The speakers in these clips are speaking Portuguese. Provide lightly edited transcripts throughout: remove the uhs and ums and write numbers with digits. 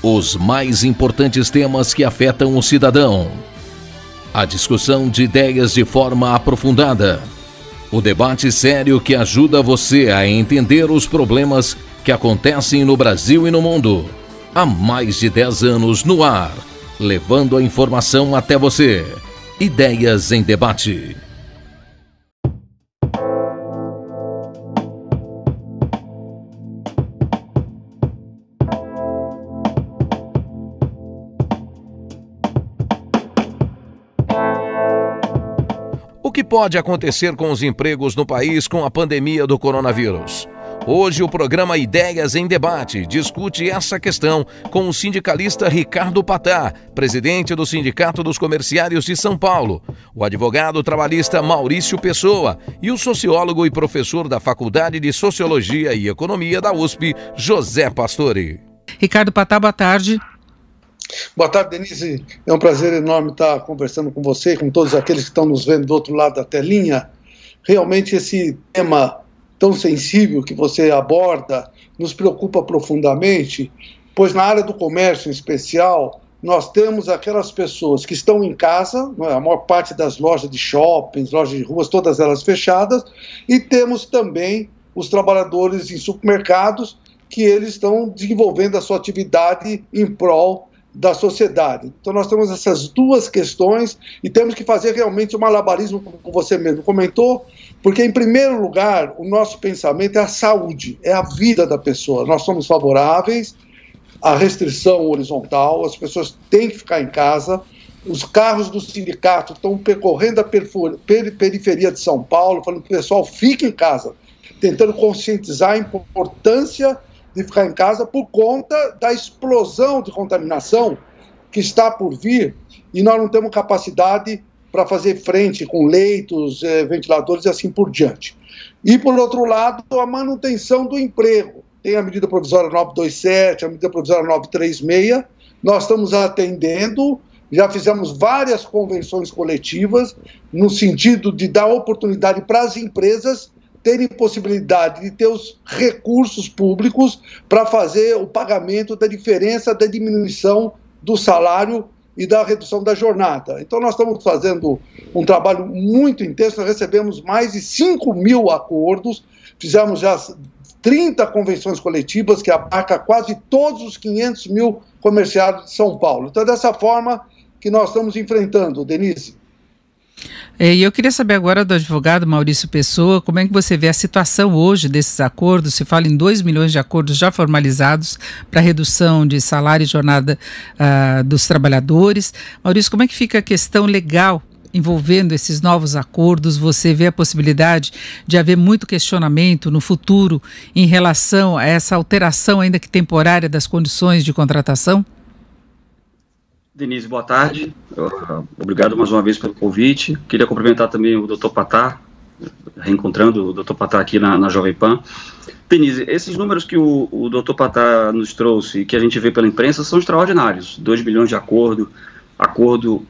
Os mais importantes temas que afetam o cidadão. A discussão de ideias de forma aprofundada. O debate sério que ajuda você a entender os problemas que acontecem no Brasil e no mundo. Há mais de 10 anos no ar, levando a informação até você. Ideias em Debate. O que pode acontecer com os empregos no país com a pandemia do coronavírus? Hoje o programa Ideias em Debate discute essa questão com o sindicalista Ricardo Patá, presidente do Sindicato dos Comerciários de São Paulo, o advogado trabalhista Maurício Pessoa e o sociólogo e professor da Faculdade de Sociologia e Economia da USP, José Pastore. Ricardo Patá, boa tarde. Boa tarde, Denise. É um prazer enorme estar conversando com você e com todos aqueles que estão nos vendo do outro lado da telinha. Realmente esse tema tão sensível que você aborda nos preocupa profundamente, pois na área do comércio em especial, nós temos aquelas pessoas que estão em casa, a maior parte das lojas de shoppings, lojas de ruas, todas elas fechadas, e temos também os trabalhadores em supermercados que eles estão desenvolvendo a sua atividade em prol da sociedade. Então nós temos essas duas questões e temos que fazer realmente um malabarismo, como você mesmo comentou, porque em primeiro lugar o nosso pensamento é a saúde, é a vida da pessoa. Nós somos favoráveis à restrição horizontal, as pessoas têm que ficar em casa, os carros do sindicato estão percorrendo a periferia de São Paulo, falando que o pessoal fique em casa, tentando conscientizar a importância de ficar em casa por conta da explosão de contaminação que está por vir e nós não temos capacidade para fazer frente com leitos, ventiladores e assim por diante. E, por outro lado, a manutenção do emprego. Tem a medida provisória 927, a medida provisória 936, nós estamos atendendo, já fizemos várias convenções coletivas no sentido de dar oportunidade para as empresas terem possibilidade de ter os recursos públicos para fazer o pagamento da diferença da diminuição do salário e da redução da jornada. Então nós estamos fazendo um trabalho muito intenso, nós recebemos mais de 5.000 acordos, fizemos já 30 convenções coletivas que abarcam quase todos os 500.000 comerciários de São Paulo. Então é dessa forma que nós estamos enfrentando, Denise. E eu queria saber agora do advogado Maurício Pessoa, como é que você vê a situação hoje desses acordos? Se fala em 2 milhões de acordos já formalizados para redução de salário e jornada dos trabalhadores. Maurício, como é que fica a questão legal envolvendo esses novos acordos? Você vê a possibilidade de haver muito questionamento no futuro em relação a essa alteração, ainda que temporária, das condições de contratação? Denise, boa tarde. Obrigado mais uma vez pelo convite. Queria cumprimentar também o Dr. Patá, reencontrando o Dr. Patá aqui na Jovem Pan. Denise, esses números que o Dr. Patá nos trouxe e que a gente vê pela imprensa são extraordinários. 2 bilhões de acordo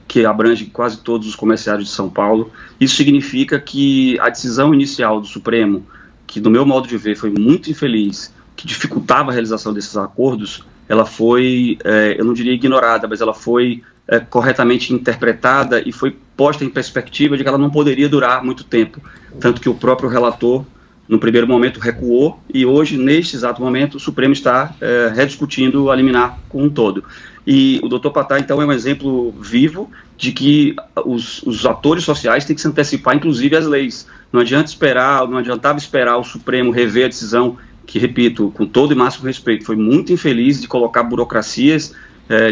que abrange quase todos os comerciários de São Paulo. Isso significa que a decisão inicial do Supremo, que do meu modo de ver foi muito infeliz, que dificultava a realização desses acordos, ela foi, eu não diria ignorada, mas ela foi corretamente interpretada e foi posta em perspectiva de que ela não poderia durar muito tempo. Tanto que o próprio relator, no primeiro momento, recuou e hoje, neste exato momento, o Supremo está rediscutindo a liminar como um todo. E o Dr. Patá, então, é um exemplo vivo de que os atores sociais têm que se antecipar, inclusive, às leis. Não adiantava esperar o Supremo rever a decisão que, repito, com todo e máximo respeito, foi muito infeliz de colocar burocracias,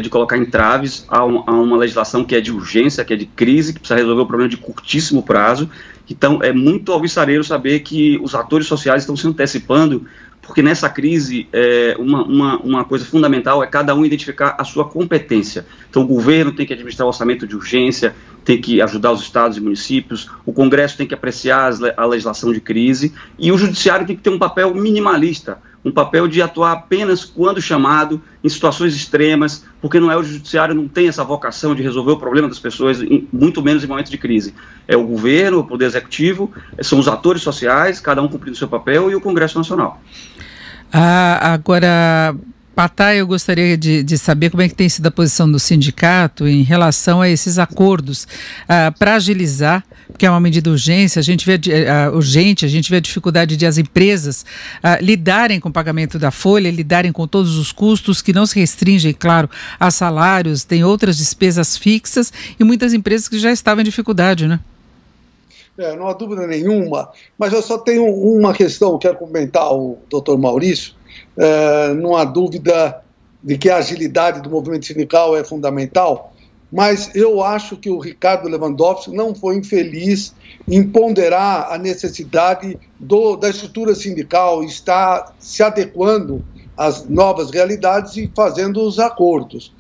de colocar entraves a uma legislação que é de urgência, que é de crise, que precisa resolver o problema de curtíssimo prazo. Então, é muito alvissareiro saber que os atores sociais estão se antecipando, porque nessa crise, uma coisa fundamental é cada um identificar a sua competência. Então, o governo tem que administrar o orçamento de urgência, tem que ajudar os estados e municípios, o Congresso tem que apreciar a legislação de crise, e o Judiciário tem que ter um papel minimalista, um papel de atuar apenas quando chamado, em situações extremas, porque o Judiciário não tem essa vocação de resolver o problema das pessoas, muito menos em momentos de crise. É o governo, o Poder Executivo, são os atores sociais, cada um cumprindo o seu papel, e o Congresso Nacional. Agora, Patá, eu gostaria de saber como é que tem sido a posição do sindicato em relação a esses acordos para agilizar, porque é uma medida urgente, a gente vê a dificuldade de as empresas lidarem com o pagamento da folha, lidarem com todos os custos que não se restringem, claro, a salários, tem outras despesas fixas e muitas empresas que já estavam em dificuldade, né? Não há dúvida nenhuma, mas eu só tenho uma questão, quero comentar ao doutor Maurício. Não há dúvida de que a agilidade do movimento sindical é fundamental, mas eu acho que o Ricardo Lewandowski não foi infeliz em ponderar a necessidade da estrutura sindical estar se adequando às novas realidades e fazendo os acordos.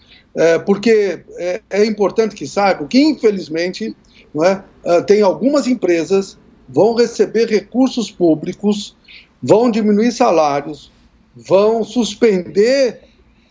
Porque é importante que saibam que, infelizmente, tem algumas empresas que vão receber recursos públicos, vão diminuir salários, vão suspender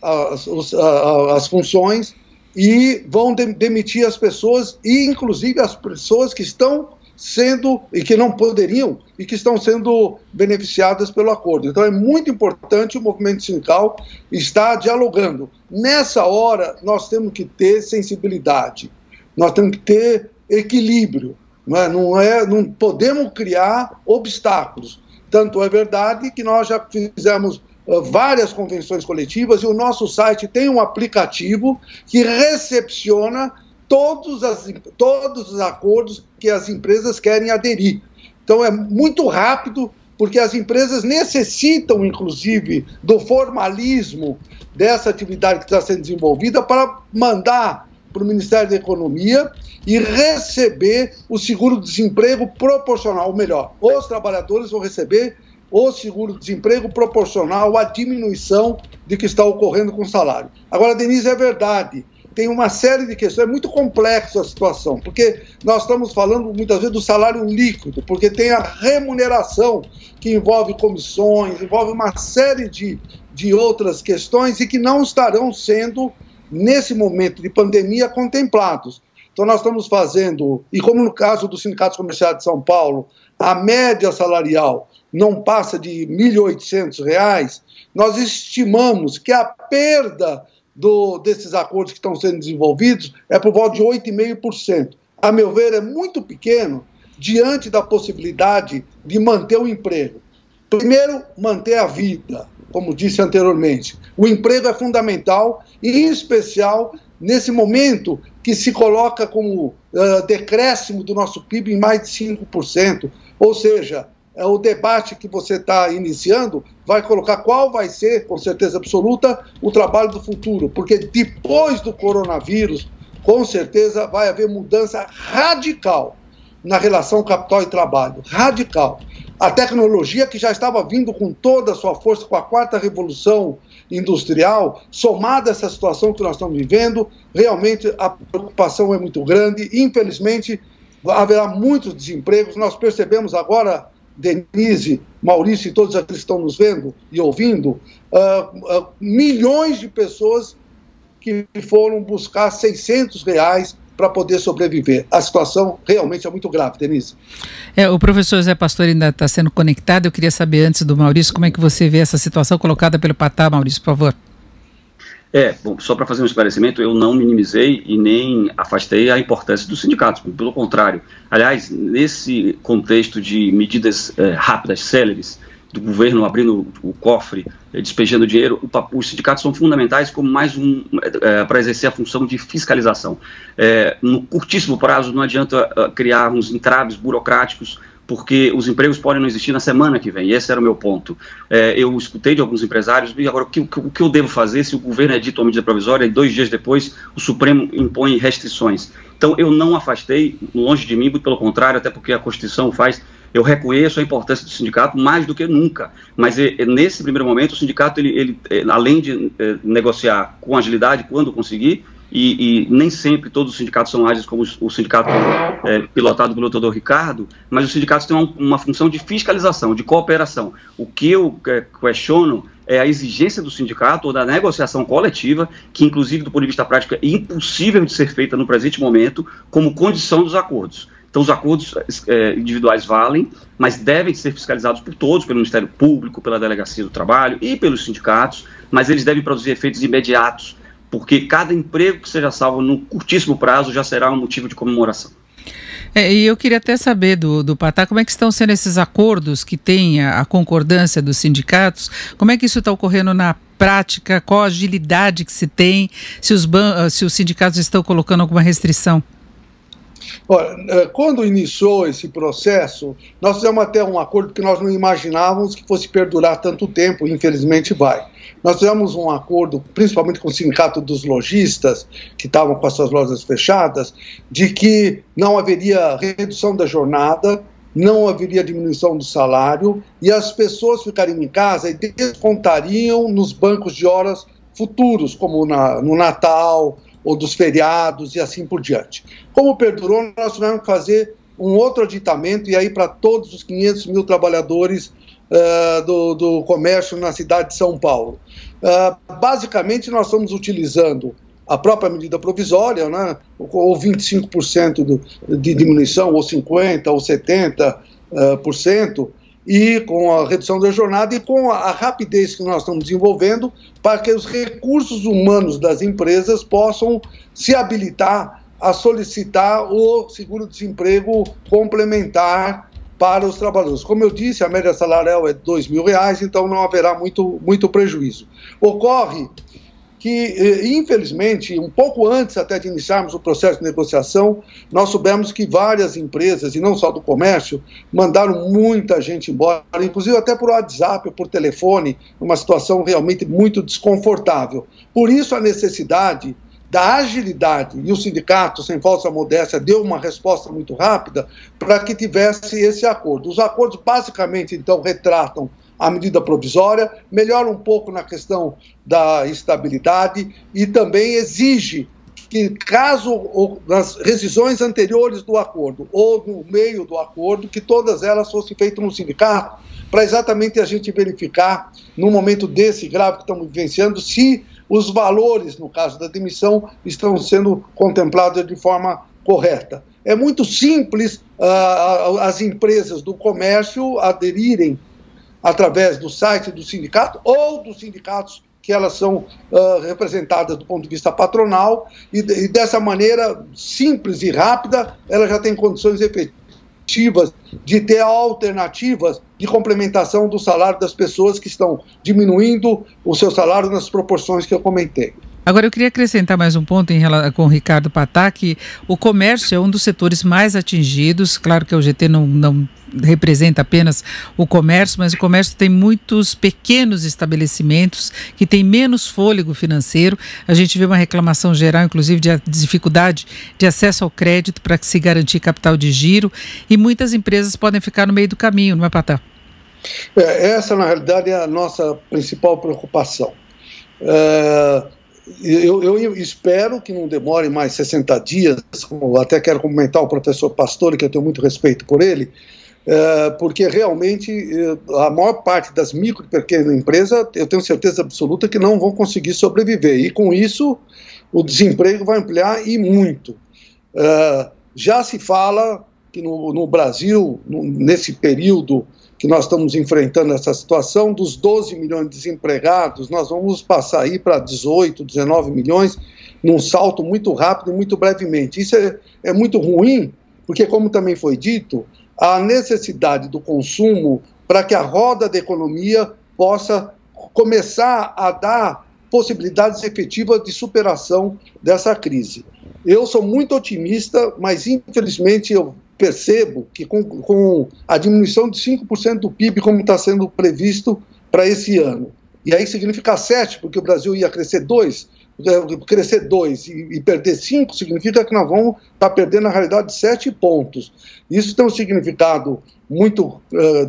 as funções e vão demitir as pessoas, e inclusive as pessoas que estão sendo, e que não poderiam, e que estão sendo beneficiadas pelo acordo. Então é muito importante o movimento sindical estar dialogando. Nessa hora nós temos que ter sensibilidade, nós temos que ter equilíbrio, não podemos criar obstáculos. Tanto é verdade que nós já fizemos várias convenções coletivas e o nosso site tem um aplicativo que recepciona todos os acordos que as empresas querem aderir. Então é muito rápido, porque as empresas necessitam, inclusive, do formalismo dessa atividade que está sendo desenvolvida para mandar para o Ministério da Economia e receber o seguro-desemprego proporcional, ou melhor, os trabalhadores vão receber o seguro-desemprego proporcional à diminuição de que está ocorrendo com o salário. Agora, Denise, é verdade, tem uma série de questões, é muito complexa a situação, porque nós estamos falando muitas vezes do salário líquido, porque tem a remuneração que envolve comissões, envolve uma série de outras questões e que não estarão sendo, nesse momento de pandemia, contemplados. Então nós estamos fazendo, e como no caso dos sindicatos comerciais de São Paulo, a média salarial não passa de R$ 1.800, nós estimamos que a perda desses acordos que estão sendo desenvolvidos é por volta de 8,5%. A meu ver, é muito pequeno diante da possibilidade de manter o emprego. Primeiro, manter a vida, como disse anteriormente. O emprego é fundamental, e em especial nesse momento que se coloca como decréscimo do nosso PIB em mais de 5%. Ou seja, o debate que você está iniciando vai colocar qual vai ser, com certeza absoluta, o trabalho do futuro. Porque depois do coronavírus, com certeza vai haver mudança radical na relação capital e trabalho. Radical. A tecnologia, que já estava vindo com toda a sua força com a 4ª revolução industrial, somada a essa situação que nós estamos vivendo, realmente a preocupação é muito grande. Infelizmente, haverá muitos desempregos. Nós percebemos agora, Denise, Maurício e todos aqueles que estão nos vendo e ouvindo, milhões de pessoas que foram buscar R$600 para poder sobreviver. A situação realmente é muito grave, Denise. O professor Zé Pastor ainda está sendo conectado. Eu queria saber antes do Maurício, como é que você vê essa situação colocada pelo Patá, Maurício, por favor. Bom, só para fazer um esclarecimento, eu não minimizei e nem afastei a importância dos sindicatos, pelo contrário. Aliás, nesse contexto de medidas rápidas, céleres, do governo abrindo o cofre, despejando dinheiro, os sindicatos são fundamentais como mais para exercer a função de fiscalização. No curtíssimo prazo não adianta criarmos entraves burocráticos, porque os empregos podem não existir na semana que vem, e esse era o meu ponto. Eu escutei de alguns empresários, e agora o que eu devo fazer se o governo edita uma medida provisória e 2 dias depois o Supremo impõe restrições? Então eu não afastei, longe de mim, muito pelo contrário, até porque a Constituição faz. Eu reconheço a importância do sindicato mais do que nunca, mas nesse primeiro momento o sindicato, ele além de negociar com agilidade quando conseguir, e nem sempre todos os sindicatos são ágeis como o sindicato pilotado pelo doutor Ricardo, mas os sindicatos têm uma função de fiscalização, de cooperação. O que eu questiono é a exigência do sindicato ou da negociação coletiva, que inclusive do ponto de vista prático é impossível de ser feita no presente momento, como condição dos acordos. Então, os acordos individuais valem, mas devem ser fiscalizados por todos, pelo Ministério Público, pela Delegacia do Trabalho e pelos sindicatos, mas eles devem produzir efeitos imediatos, porque cada emprego que seja salvo no curtíssimo prazo já será um motivo de comemoração. E eu queria até saber do Patá, como é que estão sendo esses acordos que têm a concordância dos sindicatos, como é que isso está ocorrendo na prática, qual a agilidade que se tem, se os sindicatos estão colocando alguma restrição? Olha, quando iniciou esse processo, nós fizemos até um acordo que nós não imaginávamos que fosse perdurar tanto tempo, infelizmente vai. Nós fizemos um acordo, principalmente com o sindicato dos lojistas, que estavam com as suas lojas fechadas, de que não haveria redução da jornada, não haveria diminuição do salário, e as pessoas ficariam em casa e descontariam nos bancos de horas futuros, como no Natal, ou dos feriados e assim por diante. Como perdurou, nós tivemos que fazer um outro aditamento, e aí para todos os 500 mil trabalhadores do comércio na cidade de São Paulo. Basicamente, nós estamos utilizando a própria medida provisória, né, ou 25% de diminuição, ou 50%, ou 70%, e com a redução da jornada e com a rapidez que nós estamos desenvolvendo para que os recursos humanos das empresas possam se habilitar a solicitar o seguro-desemprego complementar para os trabalhadores. Como eu disse, a média salarial é R$2.000, então não haverá muito prejuízo. Ocorre que, infelizmente, um pouco antes até de iniciarmos o processo de negociação, nós soubemos que várias empresas, e não só do comércio, mandaram muita gente embora, inclusive até por WhatsApp ou por telefone, uma situação realmente muito desconfortável. Por isso a necessidade da agilidade, e o sindicato, sem falsa modéstia, deu uma resposta muito rápida para que tivesse esse acordo. Os acordos basicamente, então, retratam a medida provisória, melhora um pouco na questão da estabilidade e também exige que, caso nas rescisões anteriores do acordo ou no meio do acordo, que todas elas fossem feitas no sindicato, para exatamente a gente verificar, no momento desse grave que estamos vivenciando, se os valores, no caso da demissão, estão sendo contemplados de forma correta. É muito simples as empresas do comércio aderirem através do site do sindicato ou dos sindicatos que elas são representadas do ponto de vista patronal, e dessa maneira simples e rápida, ela já tem condições efetivas de ter alternativas de complementação do salário das pessoas que estão diminuindo o seu salário nas proporções que eu comentei. Agora, eu queria acrescentar mais um ponto com o Ricardo Patá, que o comércio é um dos setores mais atingidos. Claro que a UGT não representa apenas o comércio, mas o comércio tem muitos pequenos estabelecimentos que têm menos fôlego financeiro. A gente vê uma reclamação geral, inclusive, de dificuldade de acesso ao crédito para se garantir capital de giro, e muitas empresas podem ficar no meio do caminho, não é, Patá? Essa, na realidade, é a nossa principal preocupação. Eu espero que não demore mais 60 dias, até quero comentar o professor Pastore, que eu tenho muito respeito por ele, porque realmente a maior parte das micro e pequenas empresas, eu tenho certeza absoluta que não vão conseguir sobreviver, e com isso o desemprego vai ampliar e muito. Já se fala que no Brasil, nesse período que nós estamos enfrentando essa situação, dos 12 milhões de desempregados, nós vamos passar aí para 18, 19 milhões, num salto muito rápido e muito brevemente. Isso é muito ruim, porque, como também foi dito, a necessidade do consumo para que a roda da economia possa começar a dar possibilidades efetivas de superação dessa crise. Eu sou muito otimista, mas infelizmente eu percebo que com a diminuição de 5% do PIB, como está sendo previsto para esse ano, e aí significa 7, porque o Brasil ia crescer 2 e perder 5, significa que nós vamos estar perdendo, na realidade, 7 pontos. Isso tem um significado muito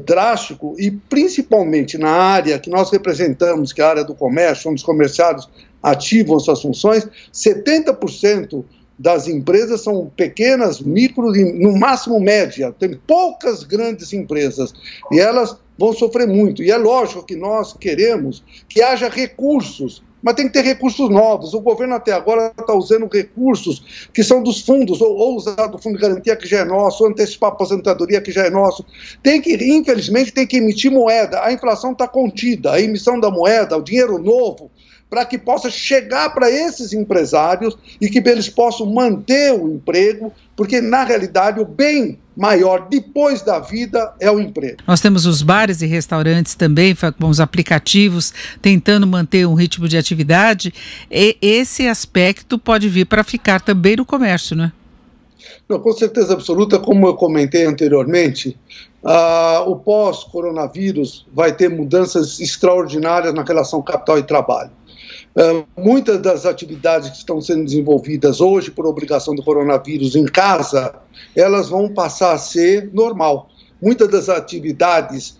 drástico, e principalmente na área que nós representamos, que é a área do comércio, onde os comerciários ativam suas funções, 70% das empresas são pequenas, micro e no máximo média. Tem poucas grandes empresas e elas vão sofrer muito. E é lógico que nós queremos que haja recursos mas tem que ter recursos novos. O governo até agora está usando recursos que são dos fundos, ou usar do Fundo de Garantia, que já é nosso, ou antecipar a aposentadoria, que já é nosso. Infelizmente, tem que emitir moeda. A inflação está contida, a emissão da moeda, o dinheiro novo, para que possa chegar para esses empresários e que eles possam manter o emprego, porque, na realidade, o bem maior depois da vida é o emprego. Nós temos os bares e restaurantes também, com os aplicativos, tentando manter um ritmo de atividade. Esse aspecto pode vir para ficar também no comércio, né? Não, com certeza absoluta, como eu comentei anteriormente, o pós-coronavírus vai ter mudanças extraordinárias na relação capital e trabalho. Muitas das atividades que estão sendo desenvolvidas hoje por obrigação do coronavírus em casa, elas vão passar a ser normal. Muitas das atividades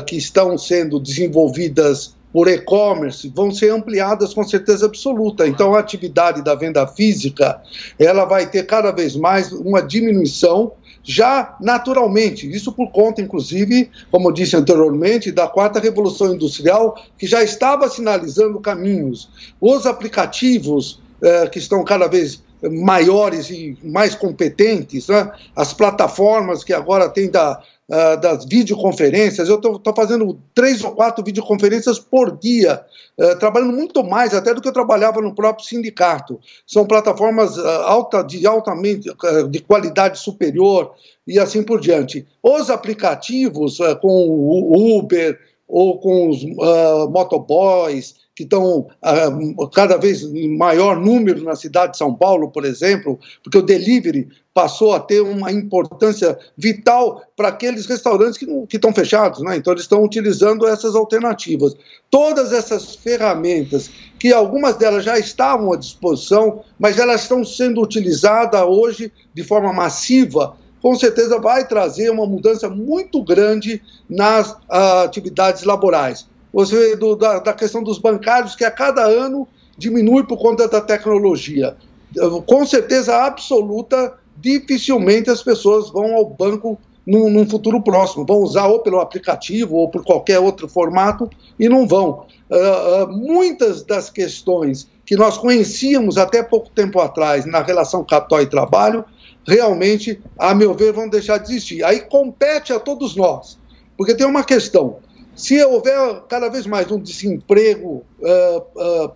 que estão sendo desenvolvidas por e-commerce vão ser ampliadas com certeza absoluta. Então, a atividade da venda física, ela vai ter cada vez mais uma diminuição, já naturalmente, isso por conta, inclusive, como eu disse anteriormente, da quarta revolução industrial, que já estava sinalizando caminhos. Os aplicativos que estão cada vez maiores e mais competentes, né? As plataformas que agora tem das videoconferências, eu estou fazendo 3 ou 4 videoconferências por dia, trabalhando muito mais até do que eu trabalhava no próprio sindicato. São plataformas de qualidade superior e assim por diante. Os aplicativos com o Uber ou com os motoboys, que estão cada vez em maior número na cidade de São Paulo, por exemplo, porque o delivery passou a ter uma importância vital para aqueles restaurantes que estão fechados, né? Então eles estão utilizando essas alternativas. Todas essas ferramentas, que algumas delas já estavam à disposição, mas elas estão sendo utilizadas hoje de forma massiva, com certeza vai trazer uma mudança muito grande nas atividades laborais. Você da questão dos bancários, que a cada ano diminui por conta da tecnologia. Com certeza absoluta, dificilmente as pessoas vão ao banco num futuro próximo. Vão usar ou pelo aplicativo ou por qualquer outro formato e não vão. Muitas das questões que nós conhecíamos até pouco tempo atrás na relação capital e trabalho, realmente, a meu ver, vão deixar de existir. Aí compete a todos nós, porque tem uma questão. Se houver cada vez mais um desemprego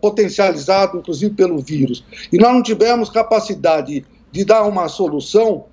potencializado, inclusive pelo vírus, e nós não tivermos capacidade de dar uma solução,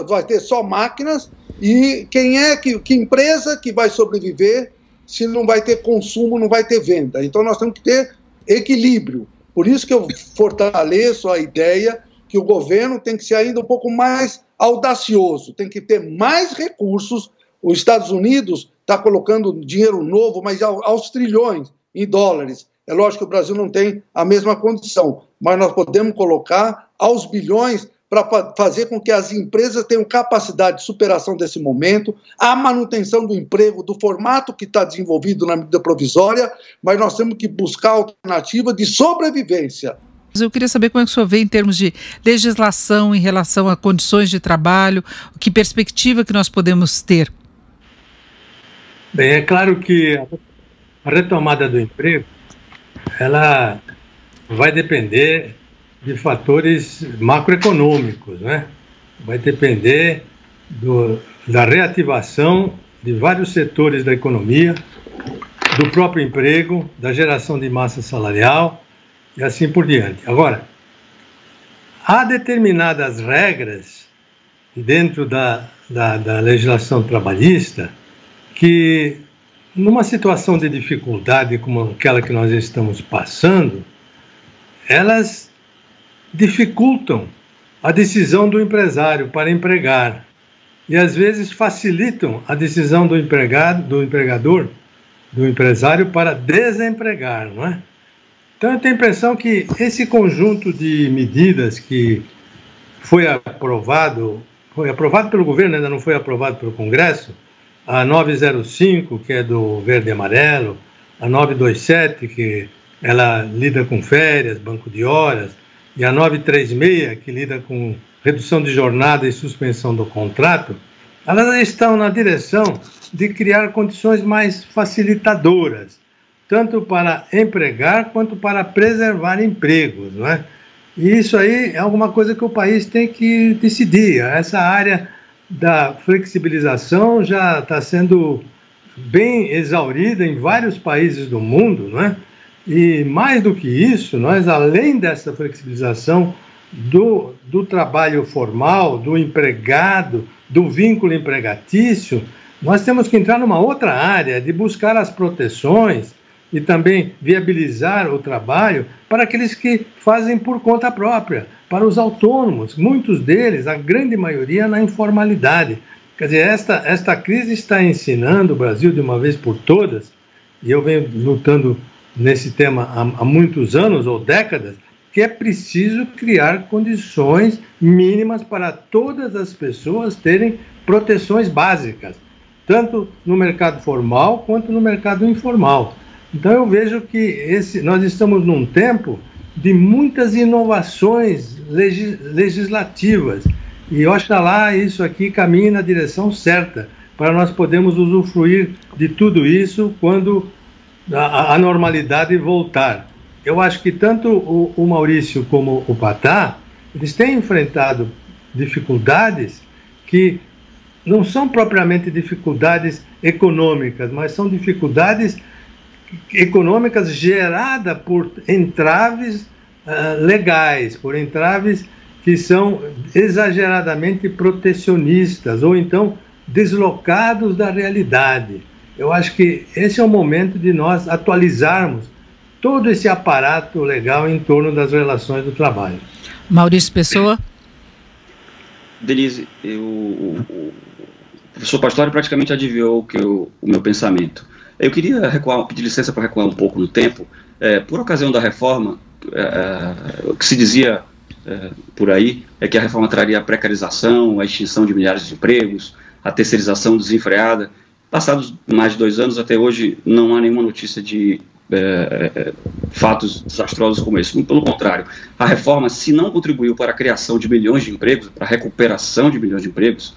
vai ter só máquinas, e que empresa que vai sobreviver se não vai ter consumo, não vai ter venda? Então nós temos que ter equilíbrio. Por isso que eu fortaleço a ideia que o governo tem que ser ainda um pouco mais audacioso, tem que ter mais recursos. Os Estados Unidos está colocando dinheiro novo, mas aos trilhões em dólares. É lógico que o Brasil não tem a mesma condição, mas nós podemos colocar aos bilhões para fazer com que as empresas tenham capacidade de superação desse momento, a manutenção do emprego, do formato que está desenvolvido na medida provisória, mas nós temos que buscar alternativa de sobrevivência. Eu queria saber como é que o senhor vê em termos de legislação em relação a condições de trabalho, que perspectiva que nós podemos ter? Bem, é claro que a retomada do emprego, ela vai depender de fatores macroeconômicos, né? Vai depender da reativação de vários setores da economia, do próprio emprego, da geração de massa salarial e assim por diante. Agora, há determinadas regras dentro da legislação trabalhista que, numa situação de dificuldade como aquela que nós estamos passando, elas dificultam a decisão do empresário para empregar e, às vezes, facilitam a decisão do empregador, do empresário, para desempregar, não é? Então, eu tenho a impressão que esse conjunto de medidas que foi aprovado pelo governo, ainda não foi aprovado pelo Congresso, a 905, que é do verde e amarelo, a 927, que ela lida com férias, banco de horas, e a 936, que lida com redução de jornada e suspensão do contrato, elas estão na direção de criar condições mais facilitadoras tanto para empregar quanto para preservar empregos, não é? E isso aí é alguma coisa que o país tem que decidir. Essa área da flexibilização já está sendo bem exaurida em vários países do mundo, não é? E mais do que isso, nós, além dessa flexibilização do trabalho formal, do empregado, do vínculo empregatício, nós temos que entrar numa outra área de buscar as proteções e também viabilizar o trabalho para aqueles que fazem por conta própria, para os autônomos, muitos deles, a grande maioria, na informalidade. Quer dizer, esta crise está ensinando o Brasil de uma vez por todas, e eu venho lutando nesse tema há muitos anos ou décadas, que é preciso criar condições mínimas para todas as pessoas terem proteções básicas, tanto no mercado formal quanto no mercado informal. Então eu vejo que nós estamos num tempo de muitas inovações legislativas, e oxalá isso aqui caminhe na direção certa, para nós podermos usufruir de tudo isso quando a normalidade voltar. Eu acho que tanto o Maurício como o Patá, eles têm enfrentado dificuldades que não são propriamente dificuldades econômicas, mas são dificuldades econômicas geradas por entraves legais, por entraves que são exageradamente protecionistas ou então deslocados da realidade. Eu acho que esse é o momento de nós atualizarmos todo esse aparato legal em torno das relações do trabalho. Maurício Pessoa. Denise, o professor Pastore praticamente adivinhou o meu pensamento. Eu queria pedir licença para recuar um pouco no tempo. Por ocasião da reforma, o que se dizia por aí é que a reforma traria a precarização, a extinção de milhares de empregos, a terceirização desenfreada. Passados mais de 2 anos, até hoje, não há nenhuma notícia de fatos desastrosos como esse. Pelo contrário, a reforma, se não contribuiu para a criação de milhões de empregos, para a recuperação de milhões de empregos,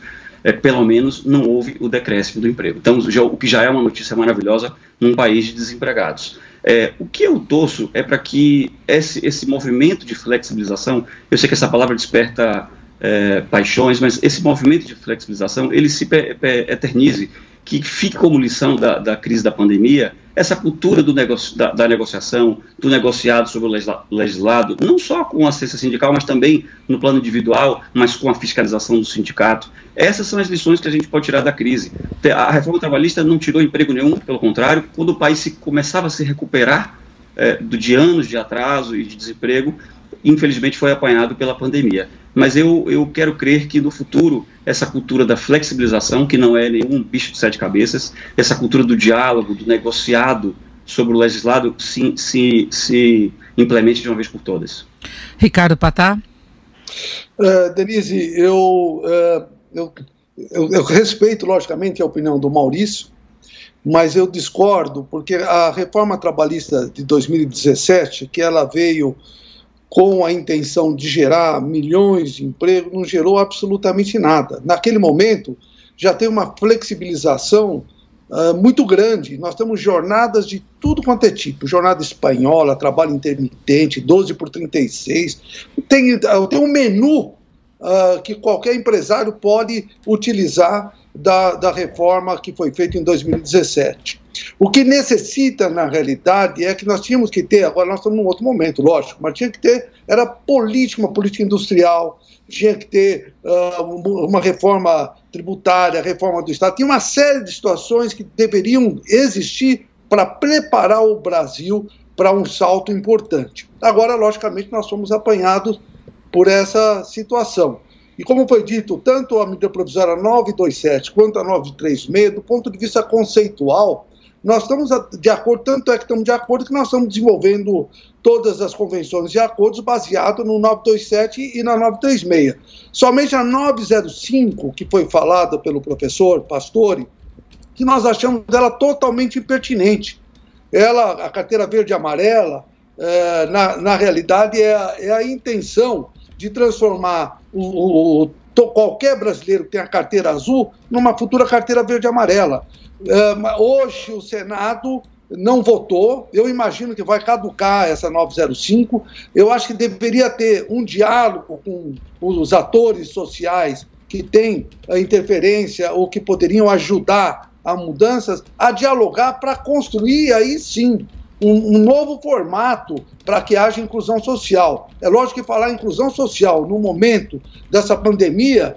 pelo menos não houve o decréscimo do emprego. Então, o que já é uma notícia maravilhosa num país de desempregados. O que eu torço é para que esse movimento de flexibilização, eu sei que essa palavra desperta paixões, mas esse movimento de flexibilização, ele se eternize, que fique como lição da crise da pandemia, essa cultura da negociação, do negociado sobre o legislado, não só com a assistência sindical, mas também no plano individual, mas com a fiscalização do sindicato. Essas são as lições que a gente pode tirar da crise. A reforma trabalhista não tirou emprego nenhum, pelo contrário, quando o país começava a se recuperar de anos de atraso e de desemprego, infelizmente foi apanhado pela pandemia. Mas eu quero crer que no futuro essa cultura da flexibilização, que não é nenhum bicho de 7 cabeças, essa cultura do diálogo, do negociado sobre o legislado se implemente de uma vez por todas. Ricardo Patá. Denise, eu respeito logicamente a opinião do Maurício, mas eu discordo, porque a reforma trabalhista de 2017, que ela veio com a intenção de gerar milhões de empregos, não gerou absolutamente nada. Naquele momento, já tem uma flexibilização muito grande. Nós temos jornadas de tudo quanto é tipo, jornada espanhola, trabalho intermitente, 12 por 36. Tem um menu que qualquer empresário pode utilizar da reforma que foi feita em 2017. O que necessita, na realidade, é que nós tínhamos que ter, agora nós estamos num outro momento, lógico, mas tinha que ter, era política, uma política industrial, tinha que ter uma reforma tributária, reforma do Estado, tinha uma série de situações que deveriam existir para preparar o Brasil para um salto importante. Agora, logicamente, nós fomos apanhados por essa situação. E como foi dito, tanto a medida provisória 927 quanto a 936, do ponto de vista conceitual, nós estamos de acordo, tanto é que estamos de acordo que nós estamos desenvolvendo todas as convenções de acordos baseados no 927 e na 936. Somente a 905, que foi falada pelo professor Pastore, que nós achamos dela totalmente impertinente. A carteira verde e amarela, na realidade, é a intenção de transformar qualquer brasileiro que tem a carteira azul numa futura carteira verde e amarela. Hoje o Senado não votou. Eu imagino que vai caducar essa 905. Eu acho que deveria ter um diálogo com os atores sociais que têm a interferência ou que poderiam ajudar a mudanças, a dialogar para construir aí sim um novo formato para que haja inclusão social. É lógico que falar em inclusão social no momento dessa pandemia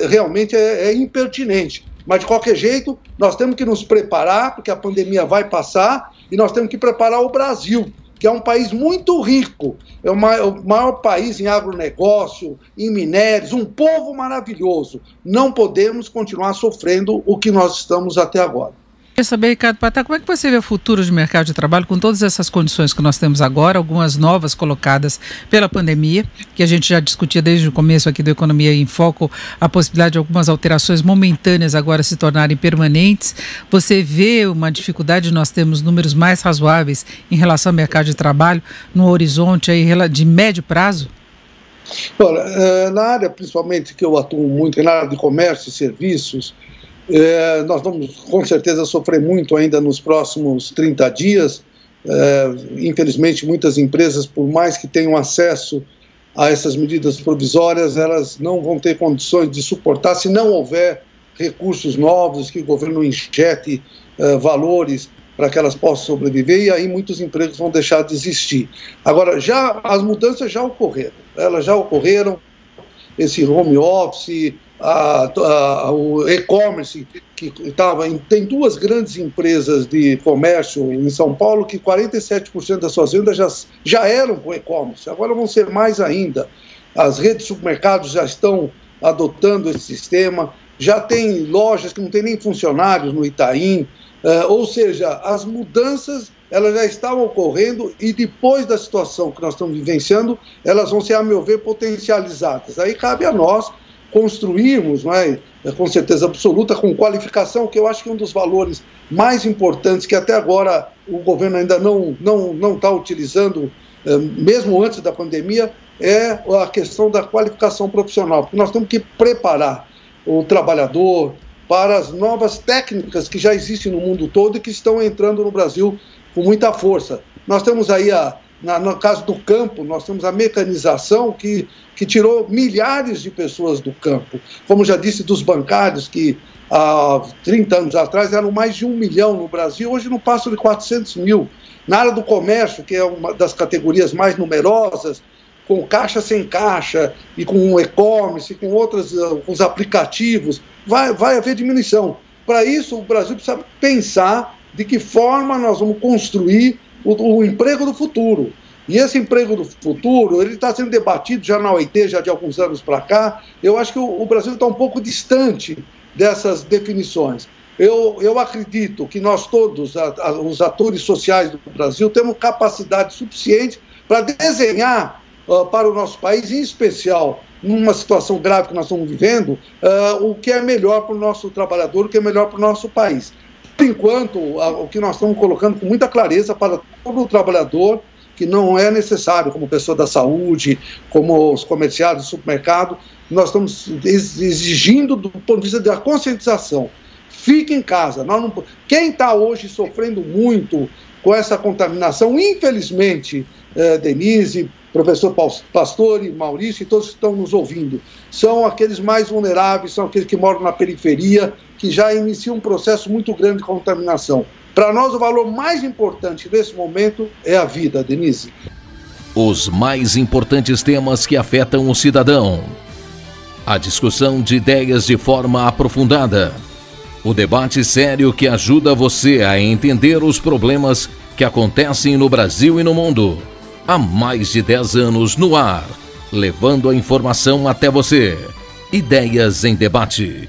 realmente é impertinente. Mas, de qualquer jeito, nós temos que nos preparar, porque a pandemia vai passar, e nós temos que preparar o Brasil, que é um país muito rico, é o maior país em agronegócio, em minérios, um povo maravilhoso. Não podemos continuar sofrendo o que nós estamos até agora. Queria saber, Ricardo Patá, como é que você vê o futuro de mercado de trabalho com todas essas condições que nós temos agora, algumas novas colocadas pela pandemia, que a gente já discutia desde o começo aqui do Economia em Foco, a possibilidade de algumas alterações momentâneas agora se tornarem permanentes. Você vê uma dificuldade de nós termos números mais razoáveis em relação ao mercado de trabalho no horizonte aí de médio prazo? Olha, na área principalmente que eu atuo muito, na área de comércio e serviços, nós vamos com certeza sofrer muito ainda nos próximos 30 dias. Infelizmente, muitas empresas, por mais que tenham acesso a essas medidas provisórias, elas não vão ter condições de suportar se não houver recursos novos, que o governo injete valores para que elas possam sobreviver, e aí muitos empregos vão deixar de existir. Agora, as mudanças já ocorreram, esse home office, o e-commerce, que tem duas grandes empresas de comércio em São Paulo que 47% das suas vendas já eram com e-commerce, agora vão ser mais ainda. As redes de supermercados já estão adotando esse sistema, já tem lojas que não tem nem funcionários no Itaim, ou seja, as mudanças elas já estavam ocorrendo, e depois da situação que nós estamos vivenciando, elas vão ser, a meu ver, potencializadas. Aí cabe a nós construirmos, com certeza absoluta, com qualificação, que eu acho que é um dos valores mais importantes que até agora o governo ainda não está utilizando, mesmo antes da pandemia, é a questão da qualificação profissional, porque nós temos que preparar o trabalhador para as novas técnicas que já existem no mundo todo e que estão entrando no Brasil com muita força. Nós temos aí, no caso do campo, nós temos a mecanização que tirou milhares de pessoas do campo. Como já disse, dos bancários, que há 30 anos atrás eram mais de 1 milhão no Brasil, hoje não passam de 400 mil. Na área do comércio, que é uma das categorias mais numerosas, com caixa sem caixa, e com e-commerce, com com os aplicativos, vai haver diminuição. Para isso, o Brasil precisa pensar de que forma nós vamos construir o emprego do futuro. E esse emprego do futuro, ele está sendo debatido já na OIT, já de alguns anos para cá. Eu acho que o Brasil está um pouco distante dessas definições. Eu acredito que nós todos, os atores sociais do Brasil, temos capacidade suficiente para desenhar para o nosso país, em especial numa situação grave que nós estamos vivendo, o que é melhor para o nosso trabalhador, o que é melhor para o nosso país. Por enquanto, o que nós estamos colocando com muita clareza para todo o trabalhador, que não é necessário, como pessoa da saúde, como os comerciários do supermercado, nós estamos exigindo do ponto de vista da conscientização. Fique em casa. Quem está hoje sofrendo muito com essa contaminação, infelizmente, Denise, professor Pastore, Maurício e todos que estão nos ouvindo, são aqueles mais vulneráveis, são aqueles que moram na periferia, que já iniciam um processo muito grande de contaminação. Para nós, o valor mais importante nesse momento é a vida, Denise. Os mais importantes temas que afetam o cidadão. A discussão de ideias de forma aprofundada. O debate sério que ajuda você a entender os problemas que acontecem no Brasil e no mundo. Há mais de 10 anos no ar, levando a informação até você. Ideias em Debate.